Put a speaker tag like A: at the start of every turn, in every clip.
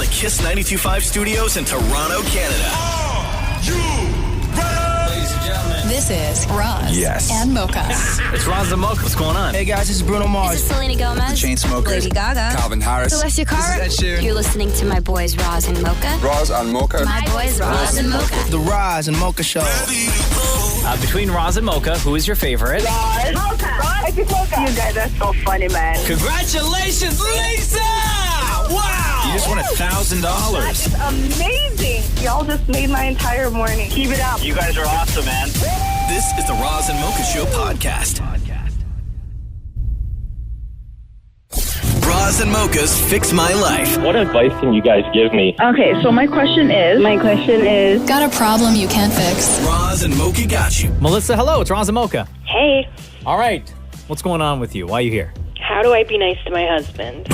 A: the Kiss 92.5 studios in Toronto, Canada.
B: Are you ready?
C: Ladies and gentlemen,
D: This is Roz
E: Yes.
D: and Mocha.
C: it's Roz Mocha. What's going on?
E: Hey guys, this is Bruno Mars.
F: This is Selena Gomez.
E: The Chainsmokers.
F: Lady Gaga.
E: Calvin Harris.
F: Celestia Cara.
E: This is Ed Sheeran.
F: You're listening to my boys Roz and Mocha.
G: Roz and Mocha.
F: My boys Roz and Mocha.
E: The Roz and Mocha Show.
B: Ready to go.
C: Between Roz and Mocha, who is your favorite?
H: You guys are so funny, man.
C: Congratulations, Lisa! Wow!
E: You just won $1,000.
H: It's amazing. Y'all just made my entire morning. Keep it up.
A: You guys are awesome, man. This is the Roz and Mocha Show podcast. Roz and Mocha's Fix My Life.
I: What advice can you guys give me?
H: Okay, so my question is,
D: Got a problem you can't fix?
A: Roz and Mocha got you.
C: Melissa, hello. It's Roz and Mocha.
J: Hey,
C: All right. What's going on with you? Why are you here?
J: how do I be nice to my husband?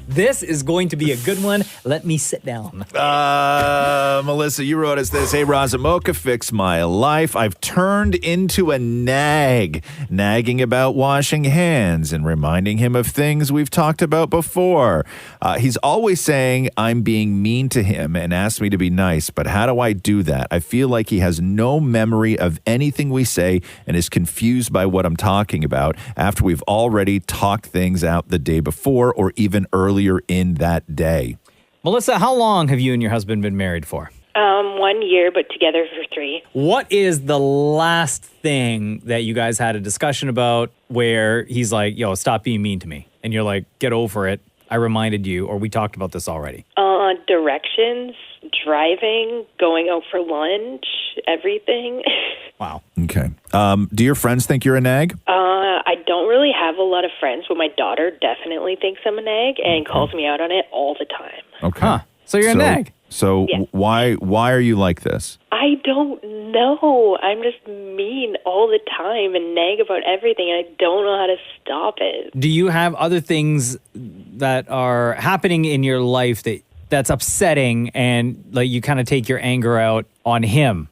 C: This is going to be a good one. Let me sit down.
K: Melissa, you wrote us this. Hey, Roz and Mocha, fix my life. I've turned into a nag, nagging about washing hands and reminding him of things we've talked about before. He's always saying I'm being mean to him and asks me to be nice, but how do I do that? I feel like he has no memory of anything we say and is confused by what I'm talking about after we've already talked things out the day before or even earlier in that day.
C: Melissa, how long have you and your husband been married for?
J: 1 year, but together for 3.
C: What is the last thing that you guys had a discussion about where he's like, yo, stop being mean to me? And you're like, get over it. I reminded you, or we talked about this already.
J: Directions, driving, going out for lunch, everything.
C: Wow.
K: Okay. Do your friends think you're a nag?
J: I don't really have a lot of friends, but my daughter definitely thinks I'm a nag and calls me out on it all the time.
K: Okay.
C: Huh. So you're a nag.
K: So
J: Yeah.
K: why are you like this?
J: I don't know. I'm just mean all the time and nag about everything, and I don't know how to stop it.
C: Do you have other things that are happening in your life that's upsetting and like you kind of take your anger out on him?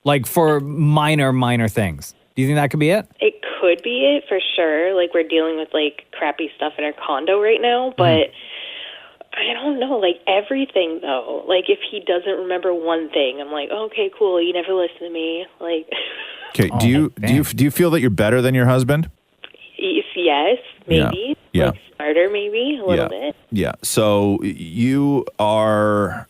C: Like for minor things. Do you think that could be it?
J: It could be it for sure. Like we're dealing with like crappy stuff in our condo right now, but I don't know, like everything though. Like if he doesn't remember one thing, I'm like, okay, cool, you never listen to me. Like
K: Okay. Do you feel that you're better than your husband?
J: yes, maybe.
K: Yeah.
J: Like smarter maybe a little bit.
K: Yeah. So you are.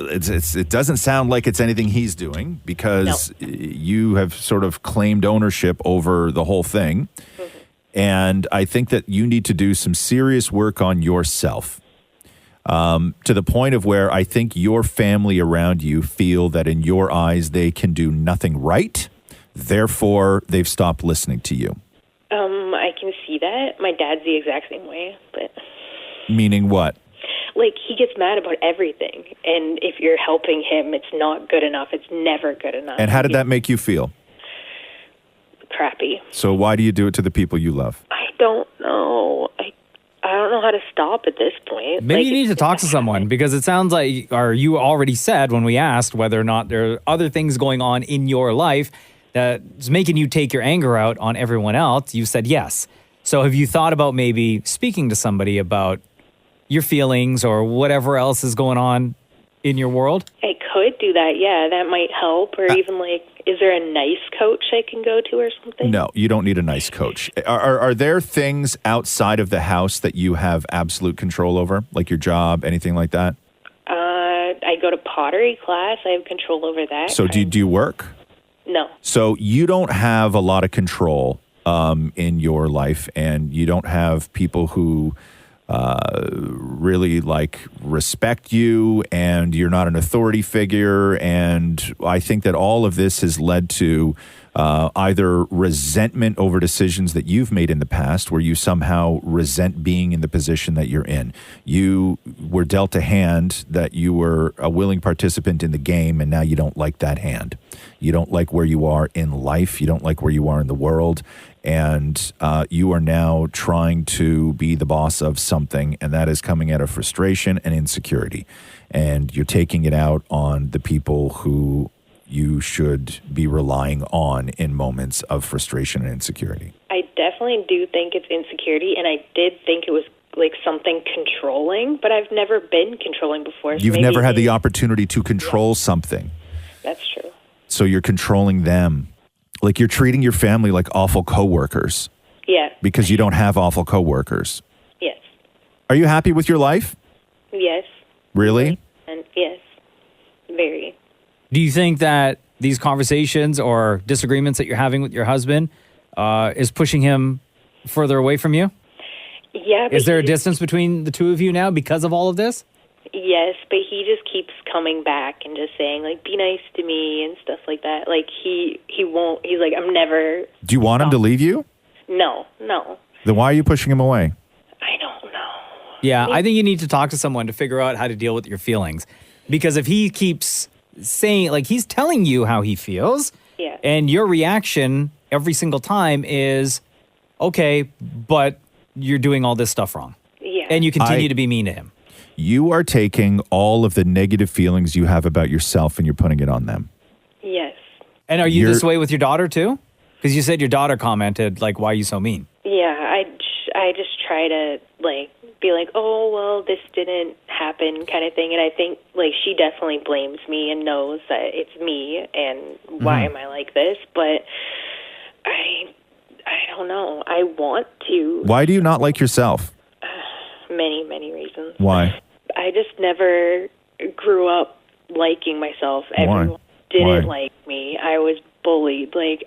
K: It doesn't sound like it's anything he's doing because you have sort of claimed ownership over the whole thing. Mm-hmm. And I think that you need to do some serious work on yourself to the point of where I think your family around you feel that in your eyes they can do nothing right. Therefore, they've stopped listening to you.
J: I can see that. My dad's the exact same way, but
K: Meaning what?
J: like he gets mad about everything, and if you're helping him, it's not good enough. It's never good enough.
K: And how did that make you feel?
J: Crappy.
K: So why do you do it to the people you love?
J: I don't know. I don't know how to stop at this point.
C: Maybe
J: Like,
C: you need to
J: it's
C: talk to someone because it sounds like, or you already said when we asked whether or not there are other things going on in your life that's making you take your anger out on everyone else. You said yes. So have you thought about maybe speaking to somebody about your feelings or whatever else is going on in your world?
J: I could do that, yeah. That might help. Or even like, is there a nice coach I can go to or something?
K: No, you don't need a nice coach. Are there things outside of the house that you have absolute control over, like your job, anything like that?
J: I go to pottery class. I have control over that.
K: So do you work?
J: No.
K: So you don't have a lot of control in your life, and you don't have people who really like respect you, and you're not an authority figure. And I think that all of this has led to either resentment over decisions that you've made in the past, where you somehow resent being in the position that you're in. You were dealt a hand that you were a willing participant in the game, and now you don't like that hand. You don't like where you are in life. You don't like where you are in the world. And you are now trying to be the boss of something, and that is coming out of frustration and insecurity. And you're taking it out on the people who you should be relying on in moments of frustration and insecurity.
J: I definitely do think it's insecurity, and I did think it was like something controlling, but I've never been controlling before. So
K: You've
J: maybe
K: never had the opportunity to control something.
J: That's true.
K: So you're controlling them. Like you're treating your family like awful coworkers
J: Yeah.
K: because you don't have awful coworkers.
J: Yes.
K: Are you happy with your life?
J: Yes.
K: Really?
J: And yes. Very.
C: Do you think that these conversations or disagreements that you're having with your husband is pushing him further away from you?
J: Yeah. But
C: Is there a distance between the two of you now because of all of this?
J: Yes, but he just keeps coming back and just saying, like, be nice to me and stuff like that. Like, he won't, he's like, I'm never.
K: Do you want him to leave you?
J: No.
K: Then why are you pushing him away?
J: I don't know.
C: Yeah, I think you need to talk to someone to figure out how to deal with your feelings. Because if he keeps saying, like, he's telling you how he feels,
J: Yeah.
C: and your reaction every single time is, okay, but you're doing all this stuff wrong.
J: Yeah.
C: And you continue to be mean to him.
K: You are taking all of the negative feelings you have about yourself and you're putting it on them.
J: Yes.
C: And are you this way with your daughter too? Because you said your daughter commented, like, why are you so mean?
J: Yeah, I just try to, like, be like, oh, well, this didn't happen kind of thing. And I think, like, she definitely blames me and knows that it's me and why am I like this. But I don't know. I want to.
K: Why do you not like yourself?
J: Many reasons.
K: Why?
J: I just never grew up liking myself.
K: Why?
J: Everyone didn't
K: Why?
J: like me. I was bullied. Like,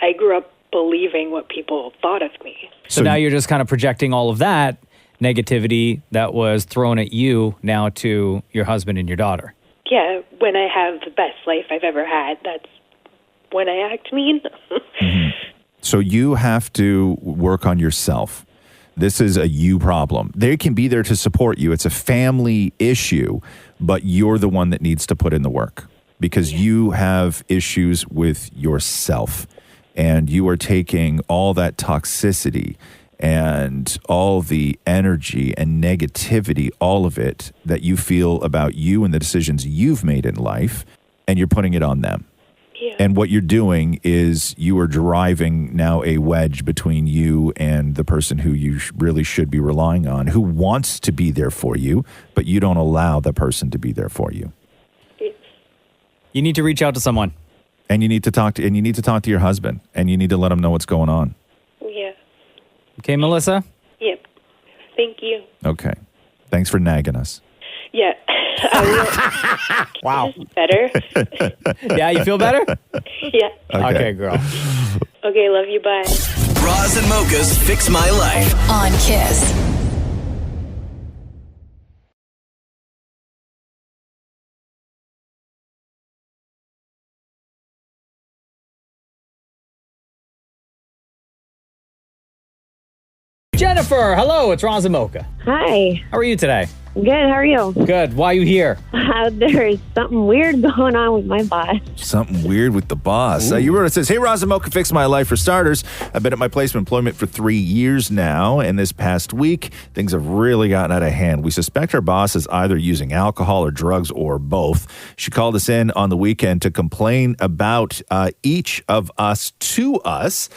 J: I grew up believing what people thought of me.
C: So now you're just kind of projecting all of that negativity that was thrown at you now to your husband and your daughter.
J: Yeah, when I have the best life I've ever had, that's when I act mean.
K: So you have to work on yourself. This is a you problem. They can be there to support you. It's a family issue, but you're the one that needs to put in the work because you have issues with yourself and you are taking all that toxicity and all the energy and negativity, all of it that you feel about you and the decisions you've made in life, and you're putting it on them.
J: Yeah.
K: And what you're doing is you are driving now a wedge between you and the person who you really should be relying on, who wants to be there for you, but you don't allow the person to be there for you.
C: You need to reach out to someone.
K: And you need to talk to your husband, and you need to let him know what's going on.
J: Yeah.
C: Okay, Melissa?
J: Yep. Thank you.
K: Okay. Thanks for nagging us.
J: Yeah.
C: Wow.
J: Better?
C: Yeah, you feel better?
J: Yeah.
C: Okay, girl.
J: Okay, love you. Bye.
A: Roz and Mocha's Fix My Life.
D: On Kiss.
C: Jennifer, hello, it's Roz and Mocha.
H: Hi.
C: How are you today?
H: Good. How are you?
C: Good. Why are you here?
H: There's something weird going on with my boss.
K: Something weird with the boss. You wrote, it says, hey, Roz and Mocha, fix my life for starters. I've been at my place of employment for 3 years now, and this past week, things have really gotten out of hand. We suspect our boss is either using alcohol or drugs or both. She called us in on the weekend to complain about each of us to us.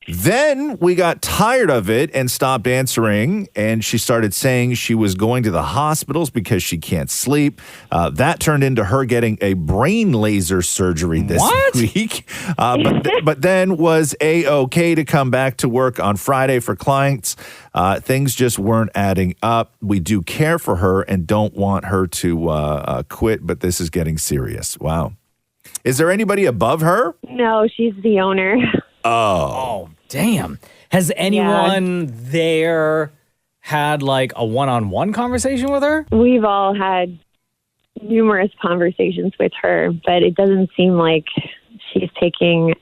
K: Then we got tired of it and stopped answering, and she started saying she was going to the hospitals because she can't sleep. That turned into her getting a brain laser surgery this week. But then was A-OK to come back to work on Friday for clients. Things just weren't adding up. We do care for her and don't want her to quit, but this is getting serious. Wow. Is there anybody above her?
H: No, she's the owner.
C: Oh, damn. Has anyone there had like a one-on-one conversation with her?
H: We've all had numerous conversations with her, but it doesn't seem like she's taking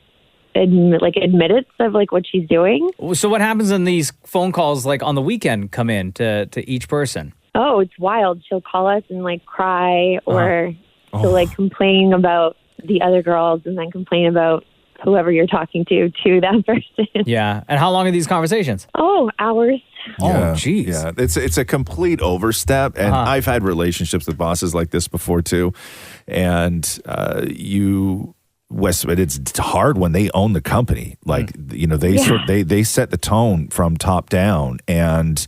H: admittance of like what she's doing.
C: So what happens when these phone calls like on the weekend come in to each person?
H: Oh, it's wild. She'll call us and like cry or she'll like complain about the other girls and then complain about whoever you're talking to that person.
C: Yeah. And how long are these conversations?
H: Oh, hours.
K: Yeah,
C: Oh, geez.
K: Yeah, it's a complete overstep, and I've had relationships with bosses like this before too. And it's hard when they own the company. Like they set the tone from top down, and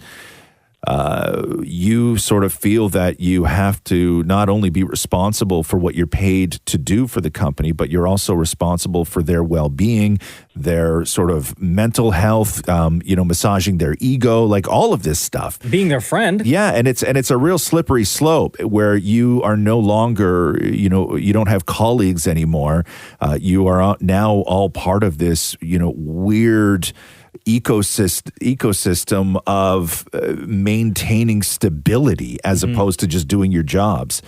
K: you sort of feel that you have to not only be responsible for what you're paid to do for the company, but you're also responsible for their well-being, their sort of mental health, massaging their ego, like all of this stuff.
C: Being their friend.
K: Yeah, and it's a real slippery slope where you are no longer, you don't have colleagues anymore. You are now all part of this, weird ecosystem of maintaining stability as opposed to just doing your jobs.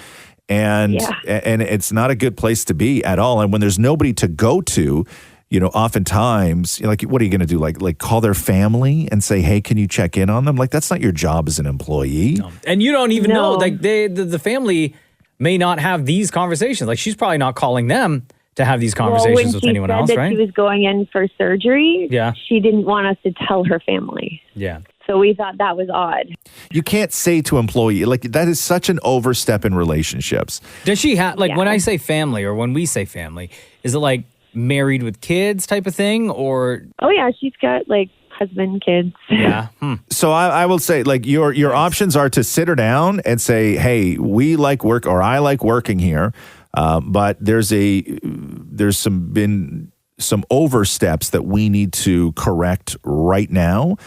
K: And it's not a good place to be at all. And when there's nobody to go to, oftentimes, like, what are you going to do? Like call their family and say, hey, can you check in on them? Like, that's not your job as an employee.
C: No. And you don't even know, like the family may not have these conversations. Like, she's probably not calling them to have these conversations with anyone else, right?
H: When she said that she was going in for surgery,
C: yeah,
H: she didn't want us to tell her family.
C: Yeah.
H: So we thought that was odd.
K: You can't say to employee, like, that is such an overstep in relationships.
C: Does she have, like, when I say family or when we say family, is it like married with kids type of thing, or?
H: Oh, yeah, she's got, like, husband, kids.
C: Yeah.
K: So I will say, like, your options are to sit her down and say, hey, we like work, or I like working here. But there's been some oversteps that we need to correct right now,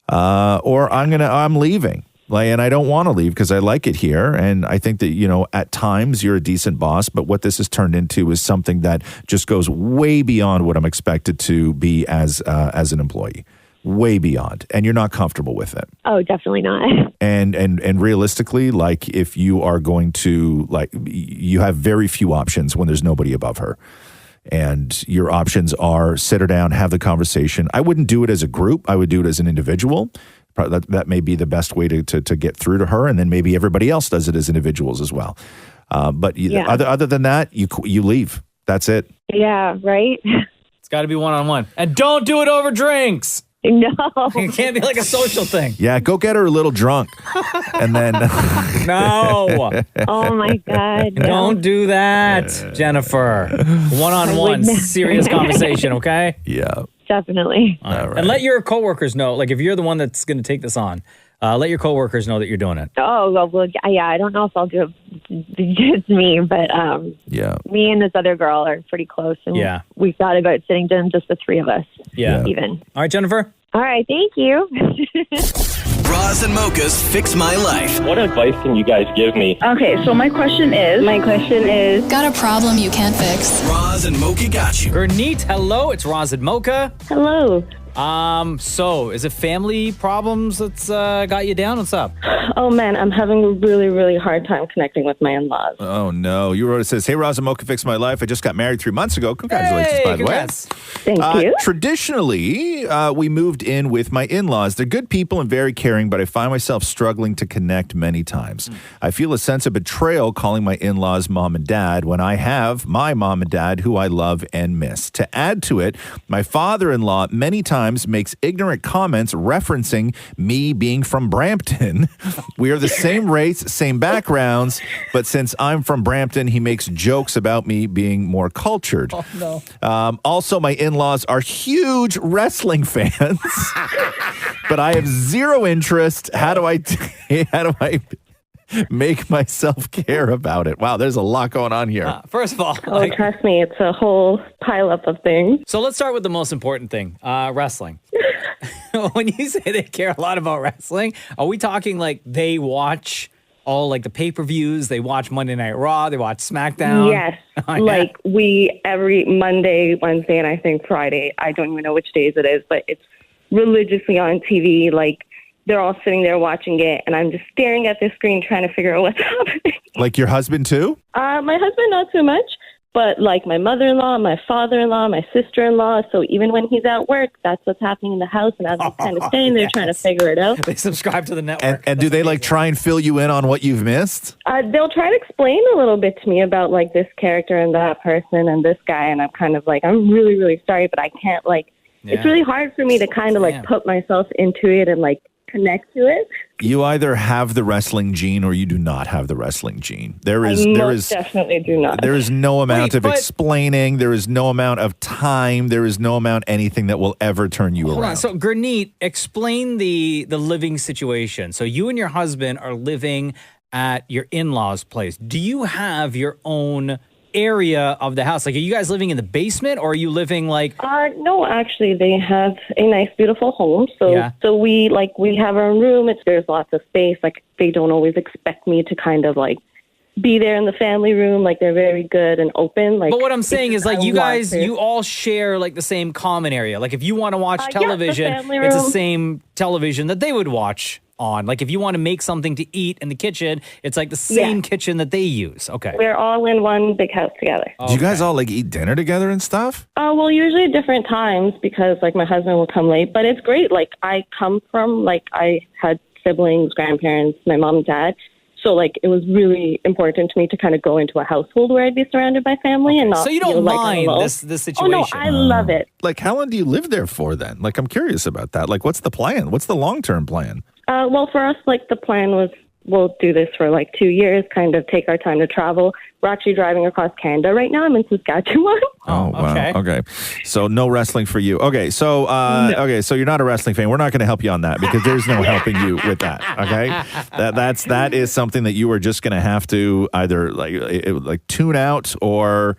K: or I'm leaving. And I don't want to leave because I like it here, and I think that at times you're a decent boss. But what this has turned into is something that just goes way beyond what I'm expected to be as an employee. Way beyond, and you're not comfortable with it.
H: Oh, definitely not.
K: And realistically, like, if you are going to, like, you have very few options when there's nobody above her, and your options are sit her down, have the conversation. I wouldn't do it as a group. I would do it as an individual. That may be the best way to get through to her, and then maybe everybody else does it as individuals as well. But other than that, you leave. That's it.
H: Yeah, right.
C: It's got to be one-on-one, and don't do it over drinks.
H: No.
C: It can't be like a social thing.
K: Yeah, go get her a little drunk. And then...
C: No.
H: Oh, my God. No.
C: Don't do that, Jennifer. One-on-one, serious conversation, okay?
K: Yeah.
H: Definitely.
K: All right.
C: And let your coworkers know, like, if you're the one that's going to take this on, let your coworkers know that you're doing it.
H: Oh, well, yeah, I don't know if I'll do it just me, but me and this other girl are pretty close. And we thought about sitting down, just the three of us.
C: Yeah.
H: Even.
C: All right, Jennifer.
H: All right, thank you.
A: Roz and Mocha's Fix My Life.
I: What advice can you guys give me?
G: Okay, so my question is...
D: Got a problem you can't fix?
A: Roz and Mocha got you.
C: Gurneet, hello. It's Roz and Mocha.
G: Hello.
C: So is it family problems that's got you down? What's up?
G: Oh, man, I'm having a really, really hard time connecting with my in-laws.
K: Oh, no. You wrote, it says, hey, Roz and Mocha, fix my life. I just got married 3 months ago. Congratulations, by the
C: congrats.
K: way.
G: Thank you.
K: Traditionally, we moved in with my in-laws. They're good people and very caring, but I find myself struggling to connect many times. I feel a sense of betrayal calling my in-laws mom and dad when I have my mom and dad who I love and miss. To add to it, my father-in-law many times makes ignorant comments referencing me being from Brampton. We are the same race, same backgrounds, but since I'm from Brampton, he makes jokes about me being more cultured.
C: Oh, no.
K: Also, my in-laws are huge wrestling fans, but I have zero interest. How do I make myself care about it? Wow, there's a lot going on here.
C: First of all,
G: trust me, it's a whole pileup of things.
C: So let's start with the most important thing, wrestling. When you say they care a lot about wrestling, are we talking like they watch all like the pay-per-views, they watch Monday Night Raw, they watch SmackDown?
G: Yes.
C: Oh, yeah.
G: Like every Monday, Wednesday, and I think Friday, I don't even know which days it is, but it's religiously on TV. Like, they're all sitting there watching it, and I'm just staring at the screen trying to figure out what's happening.
K: Like your husband too?
G: My husband, not so much, but like my mother-in-law, my father-in-law, my sister-in-law. So even when he's at work, that's what's happening in the house, and I'm just kind of staying there trying to figure it out.
C: They subscribe to the network.
K: And do they like try and fill you in on what you've missed?
G: They'll try to explain a little bit to me about like this character and that person and this guy, and I'm kind of like, I'm really, really sorry, but I can't like. Yeah. It's really hard for me to kind of like put myself into it and like connect to it.
K: You either have the wrestling gene or you do not have the wrestling gene. There is
G: Definitely do not.
K: There is no amount of
C: but-
K: explaining. There is no amount of time. There is no amount anything that will ever turn you
C: Hold
K: around.
C: on. So, Gurneet, explain the living situation. So, you and your husband are living at your in-laws' place. Do you have your own area of the house? Like, are you guys living in the basement, or are you living like?
G: No, actually, they have a nice, beautiful home. So,
C: Yeah.
G: so we have our own room. There's lots of space. Like, they don't always expect me to kind of like be there in the family room. Like, they're very good and open. Like,
C: But what I'm saying is, like,
G: I
C: you
G: want
C: guys,
G: to-
C: you all share like the same common area. Like, if you want to watch
G: yeah, the
C: television,
G: family
C: it's the
G: room.
C: same television that they would watch on. Like, if you want to make something to eat in the kitchen, it's like the same kitchen that they use. Okay.
G: We're all in one big house together.
K: Do you guys all like eat dinner together and stuff?
G: Well, usually at different times because like my husband will come late, but it's great. Like I come from like I had siblings, grandparents, my mom and dad. So like it was really important to me to kind of go into a household where I'd be surrounded by family and not
C: So you
G: feel
C: don't
G: like I'm
C: mind
G: alone.
C: this
G: Oh
C: situation?
G: no, I love it.
K: Like, how long do you live there for then? Like, I'm curious about that. Like, what's the plan? What's the long-term plan?
G: Well, for us, like the plan was we'll do this for like 2 years, kind of take our time to travel. We're actually driving across Canada right now. I'm in Saskatchewan.
K: Oh, wow. Okay. So no wrestling for you. Okay. So, so you're not a wrestling fan. We're not going to help you on that because there's no helping you with that. Okay. That is something that you are just going to have to either like tune out or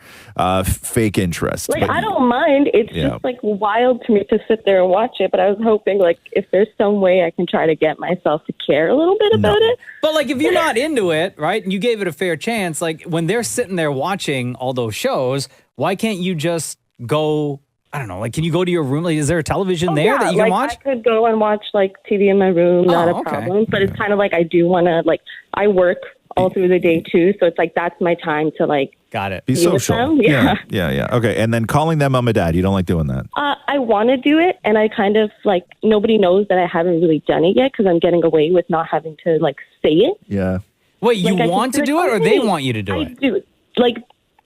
K: fake interest.
G: Like,
K: But
G: I don't mind. It's just like wild to me to sit there and watch it. But I was hoping like if there's some way I can try to get myself to care a little bit about it.
C: But like, if you're not into it, right, and you gave it a fair chance, like when they're sitting there watching all those shows, why can't you just go? I don't know. Like, can you go to your room? Like, is there a television there that you can watch?
G: I could go and watch like TV in my room, not a problem. But it's kind of like I do want to like I work all through the day too, so it's like that's my time to like.
C: Got it.
K: Be
G: Be with
K: social.
G: them? Yeah.
K: Yeah. Okay. And then calling them mom and dad. You don't like doing that.
G: I want to do it, and I kind of like nobody knows that I haven't really done it yet because I'm getting away with not having to like say it.
K: Yeah.
C: Wait, you
G: Like, I
C: want
G: just
C: to
G: be like,
C: do it, or
G: "Oh,
C: they
G: hey."
C: want you to do
G: I
C: it?
G: do. Like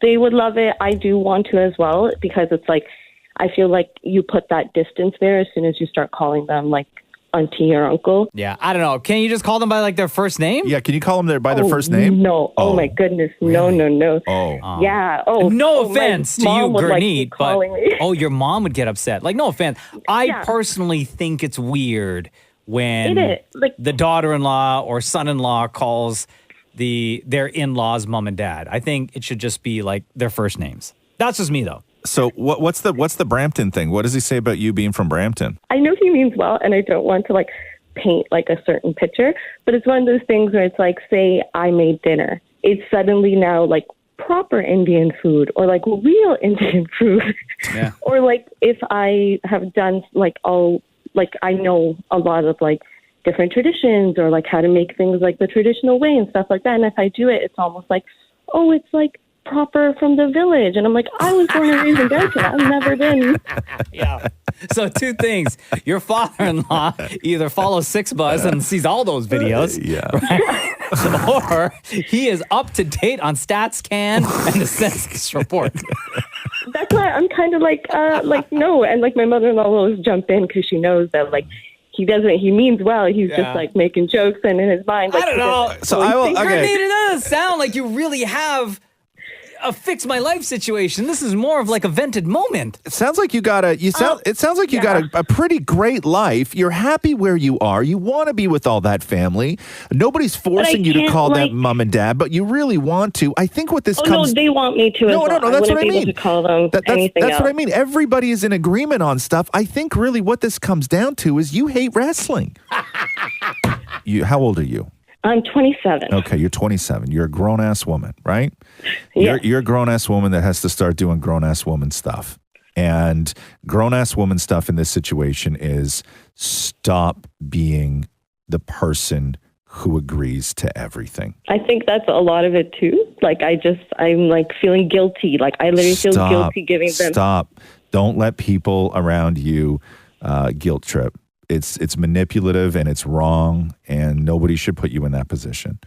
G: they would love it. I do want to as well because it's like I feel like you put that distance there as soon as you start calling them like auntie or uncle.
C: Yeah, I don't know. Can you just call them by like their first name?
K: Yeah. Can you call them by their first name?
G: No. Oh, my goodness. No.
K: Oh.
G: Yeah. Oh.
C: No
G: oh, my
C: offense to you,
G: mom would, like, be
C: Gurneet, but
G: calling me.
C: your mom would get upset. Like, no offense. I
G: Yeah.
C: personally think it's weird when
G: It is. Like-
C: the daughter-in-law or son-in-law calls their in-laws mom and dad. I think it should just be like their first names. That's just me though.
K: So what's the Brampton thing? What does he say about you being from Brampton?
G: I know he means well, and I don't want to like paint like a certain picture, but it's one of those things where it's like, say I made dinner. It's suddenly now like proper Indian food or like real Indian food.
C: Yeah.
G: Or like if I have done like I know a lot of like different traditions or like how to make things like the traditional way and stuff like that. And if I do it, it's almost like, oh, it's like proper from the village. And I'm like, I was born and raised in Brampton. I've never been.
C: Yeah. So two things. Your father-in-law either follows Six Buzz and sees all those videos.
K: Yeah.
C: Right? Or he is up to date on StatsCan and the census report.
G: That's why I'm kind of like no. And like my mother-in-law will always jump in because she knows that like he means well. He's
C: Yeah.
G: just like making jokes and in his mind. Like,
C: I don't know.
K: So I will.
C: Gurneet,
K: Okay.
C: it doesn't sound like you really have a fix my life situation. This is more of like a vented moment.
K: It sounds like you got it sounds like you got a pretty great life. You're happy where you are. You want to be with all that family. Nobody's forcing you to
G: can't,
K: call
G: like-
K: them mom and dad, but you really want to. I think what this
G: Oh
K: comes
G: no, they want me to.
K: No,
G: as well.
K: no, that's
G: I
K: what I
G: wouldn't be
K: mean.
G: able to call them anything
K: that's
G: else.
K: what I mean. Everybody is in agreement on stuff. I think really what this comes down to is you hate wrestling. How old are you?
G: I'm 27.
K: Okay, you're 27. You're a grown-ass woman, right?
G: Yeah.
K: You're a grown-ass woman that has to start doing grown-ass woman stuff. And grown-ass woman stuff in this situation is stop being the person who agrees to everything.
G: I think that's a lot of it too. Like I'm like feeling guilty. Like I literally feel guilty giving them.
K: Stop. Don't let people around you guilt trip. It's manipulative and it's wrong, and nobody should put you in that position.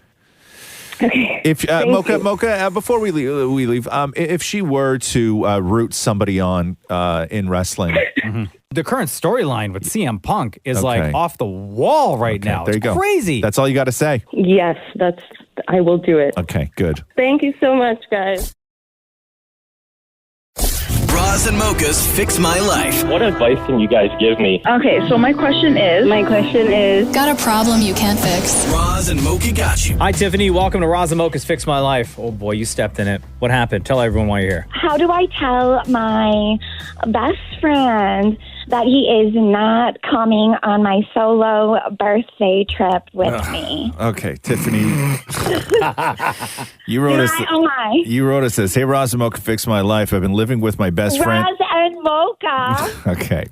K: If Mocha, before we leave, if she were to root somebody on in wrestling,
C: The current storyline with CM Punk is like off the wall right now.
K: There you
C: It's
K: go.
C: crazy.
K: That's all you got to say.
G: Yes, I will do it.
K: Okay, good.
G: Thank you so much, guys.
A: Roz and Mocha's Fix My Life.
I: What advice can you guys give me?
D: Okay, so my question is, got a problem you can't fix?
A: Roz and Mocha got you.
C: Hi, Tiffany. Welcome to Roz and Mocha's Fix My Life. Oh, boy, you stepped in it. What happened? Tell everyone why you're here.
H: How do I tell my best friend that he is not coming on my solo birthday trip with me?
K: Okay, Tiffany. You wrote us. You wrote us this. Hey, Roz and Mocha, fix my life. I've been living with my best friend.
H: Roz and Mocha.
K: Okay,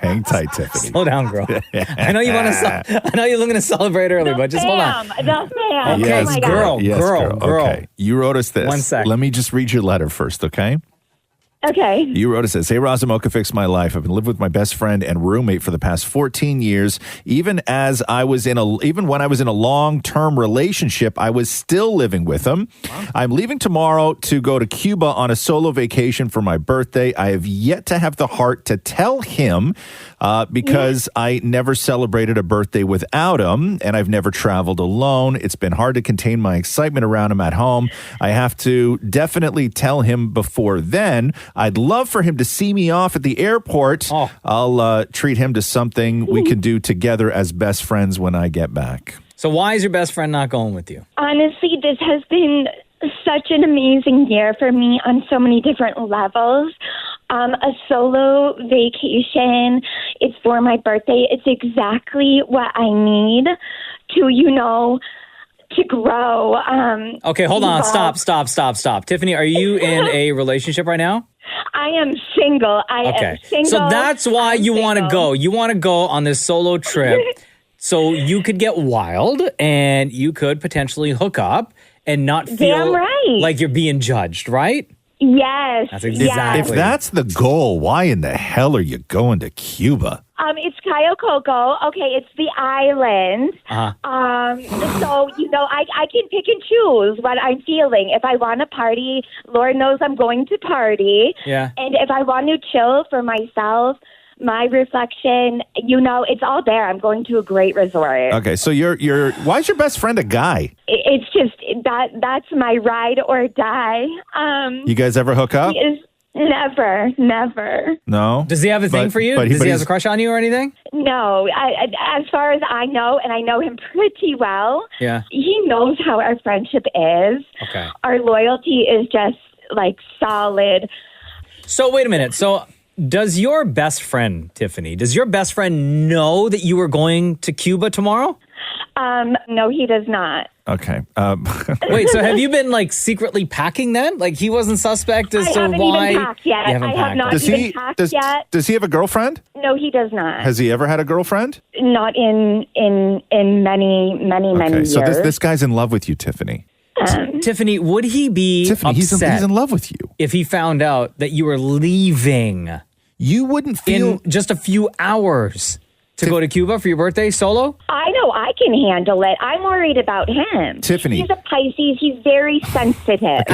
K: hang tight, Tiffany.
C: Slow down, girl. I know you want to. I know you're looking to celebrate early, but just hold on.
H: The fam.
C: Yes,
H: Oh my
C: girl,
H: God.
K: Yes,
C: girl.
K: Okay, you wrote us this.
C: 1 sec.
K: Let me just read your letter first, okay?
H: Okay.
K: You wrote us this. Hey, Roz and Mocha, fix my life. I've been living with my best friend and roommate for the past 14 years. Even when I was in a long-term relationship, I was still living with him. I'm leaving tomorrow to go to Cuba on a solo vacation for my birthday. I have yet to have the heart to tell him because I never celebrated a birthday without him, and I've never traveled alone. It's been hard to contain my excitement around him at home. I have to definitely tell him before then. I'd love for him to see me off at the airport. I'll treat him to something we can do together as best friends when I get back.
C: So why is your best friend not going with you?
H: Honestly, this has been such an amazing year for me on so many different levels. A solo vacation. It's for my birthday. It's exactly what I need to, to grow.
C: Okay, hold on. Stop. Tiffany, are you in a relationship right now?
H: I am single. I am single.
C: So that's why you want to go. You want to go on this solo trip so you could get wild and you could potentially hook up and not feel like you're being judged, right?
H: Yes.
C: That's exactly.
K: If that's the goal, why in the hell are you going to Cuba?
H: It's Cayo Coco. Okay, it's the island. So, I can pick and choose what I'm feeling. If I want to party, Lord knows I'm going to party.
C: Yeah.
H: And if I want to chill for myself, my reflection, it's all there. I'm going to a great resort.
K: Okay, so why is your best friend a guy?
H: It's just that's my ride or die.
K: You guys ever hook up?
H: Never.
K: No.
C: Does he have a thing for you? Does he have a crush on you or anything?
H: No. As far as I know, and I know him pretty well, he knows how our friendship is.
C: Okay.
H: Our loyalty is just solid.
C: So wait a minute. So does your best friend, Tiffany, know that you were going to Cuba tomorrow?
H: No, he does not.
K: Okay.
C: Wait, so have you been secretly packing then? He wasn't suspect as to
H: haven't
C: why?
H: even packed yet. I have not even packed yet.
K: Does he have a girlfriend?
H: No, he does not.
K: Has he ever had a girlfriend?
H: Not in many years.
K: So this guy's in love with you, Tiffany.
C: Tiffany, would he be upset
K: he's in love with you
C: if he found out that you were leaving?
K: You wouldn't feel
C: in just a few hours to go to Cuba for your birthday solo?
H: I know I can handle it. I'm worried about him.
K: Tiffany.
H: He's a Pisces. He's very sensitive.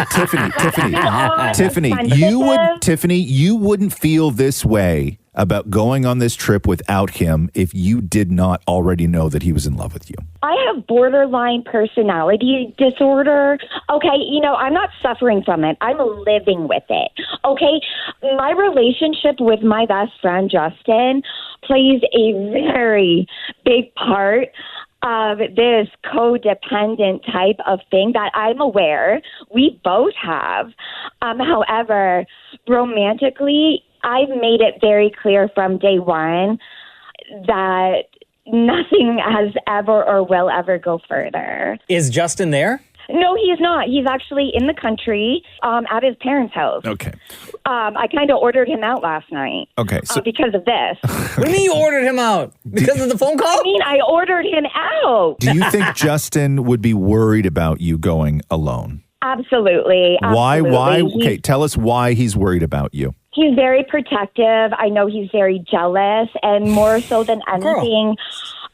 K: Tiffany, you wouldn't feel this way about going on this trip without him if you did not already know that he was in love with you.
H: I have borderline personality disorder. Okay, I'm not suffering from it. I'm living with it. Okay, my relationship with my best friend, Justin, plays a very big part of this codependent type of thing that I'm aware we both have. However, romantically, I've made it very clear from day one that nothing has ever or will ever go further.
C: Is Justin there?
H: No, he is not. He's actually in the country at his parents' house.
K: Okay.
H: I kind of ordered him out last night.
K: Okay. So,
H: because of this.
C: What do you mean you ordered him out? Because of the phone call?
H: I mean, I ordered him out.
K: do you think Justin would be worried about you going alone?
H: Absolutely.
K: Why? Okay, tell us why he's worried about you.
H: He's very protective. I know he's very jealous. And more so than anything,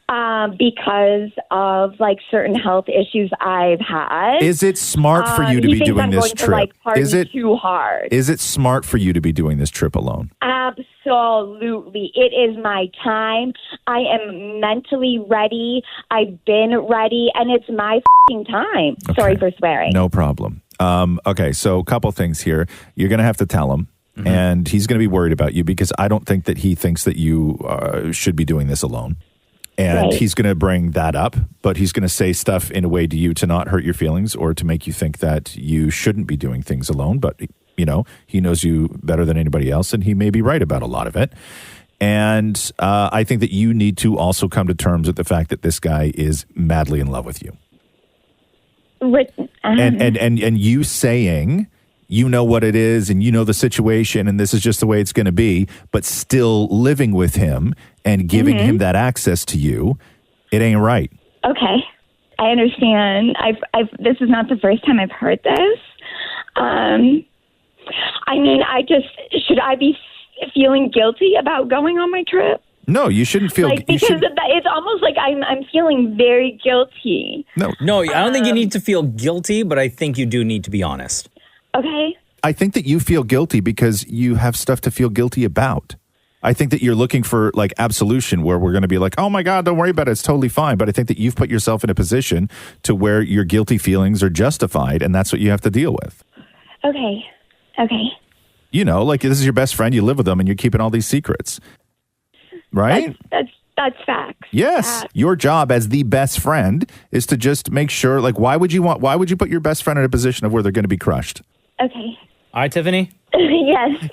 H: because of like certain health issues I've had.
K: Is it smart for you to be doing this trip?
H: To, like, party too hard.
K: Is it smart for you to be doing this trip alone?
H: Absolutely. It is my time. I am mentally ready. I've been ready, and it's my f***ing time.
K: Okay.
H: Sorry for swearing.
K: No problem. Okay, so a couple things here. You're going to have to tell him, and he's going to be worried about you because I don't think that he thinks that you should be doing this alone. And he's going to bring that up, but he's going to say stuff in a way to you to not hurt your feelings or to make you think that you shouldn't be doing things alone. But, you know, he knows you better than anybody else, and he may be right about a lot of it. And I think that you need to also come to terms with the fact that this guy is madly in love with you. And you saying, you know what it is and you know the situation and this is just the way it's going to be, but still living with him and giving him that access to you, it ain't right.
H: Okay. I understand. This is not the first time I've heard this. I mean, should I be feeling guilty about going on my trip?
K: No, you shouldn't feel...
H: because it's almost like I'm feeling very guilty.
C: No, I don't think you need to feel guilty, but I think you do need to be honest.
H: Okay.
K: I think that you feel guilty because you have stuff to feel guilty about. I think that you're looking for like absolution where we're going to be like, oh my God, don't worry about it. It's totally fine. But I think that you've put yourself in a position to where your guilty feelings are justified, and that's what you have to deal with.
H: Okay.
K: You know, like this is your best friend. You live with them and you're keeping all these secrets. Right?
H: That's facts.
K: Yes. Your job as the best friend is to just make sure, like, why would you put your best friend in a position of where they're going to be crushed?
H: Okay.
C: All right, Tiffany?
H: Yes.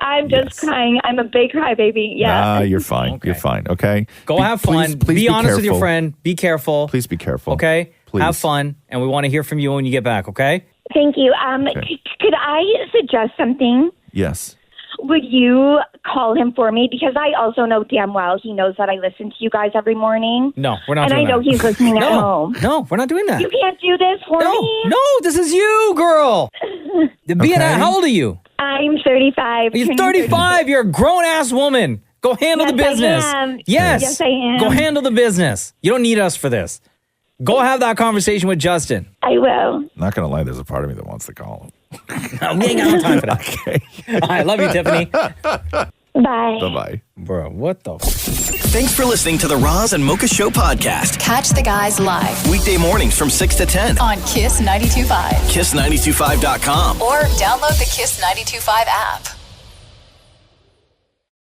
H: I'm just crying. I'm a big crybaby. Yeah.
K: You're fine. Okay. You're fine. Okay.
C: Go have fun.
K: Please
C: be honest
K: careful.
C: with your friend. Be careful.
K: Please be careful.
C: Okay?
K: Please.
C: Have fun. And we want to hear from you when you get back, okay?
H: Thank you.
K: Okay.
H: Could I suggest something?
K: Yes.
H: Would you call him for me? Because I also know damn well he knows that I listen to you guys every morning.
C: No, we're not
H: doing that. And I know he's listening at home.
C: No, we're not doing that.
H: You can't do this for me?
C: No, this is you, girl. How old are you?
H: I'm 35.
C: You're 35. You're a grown-ass woman. Go handle the business.
H: I am.
C: Yes,
H: I am.
C: Go handle the business. You don't need us for this. Go have that conversation with Justin.
H: I will.
K: Not going to lie, there's a part of me that wants to call him.
C: We ain't got no time for that.
K: Okay.
C: I love you, Tiffany.
H: Bye.
K: Bye-bye.
C: Bro, what the...
A: Thanks for listening to the Roz and Mocha Show podcast.
F: Catch the guys live
A: Weekday mornings from 6 to 10.
F: on Kiss 92.5
A: Kiss925.com.
F: or download the Kiss 92.5 app.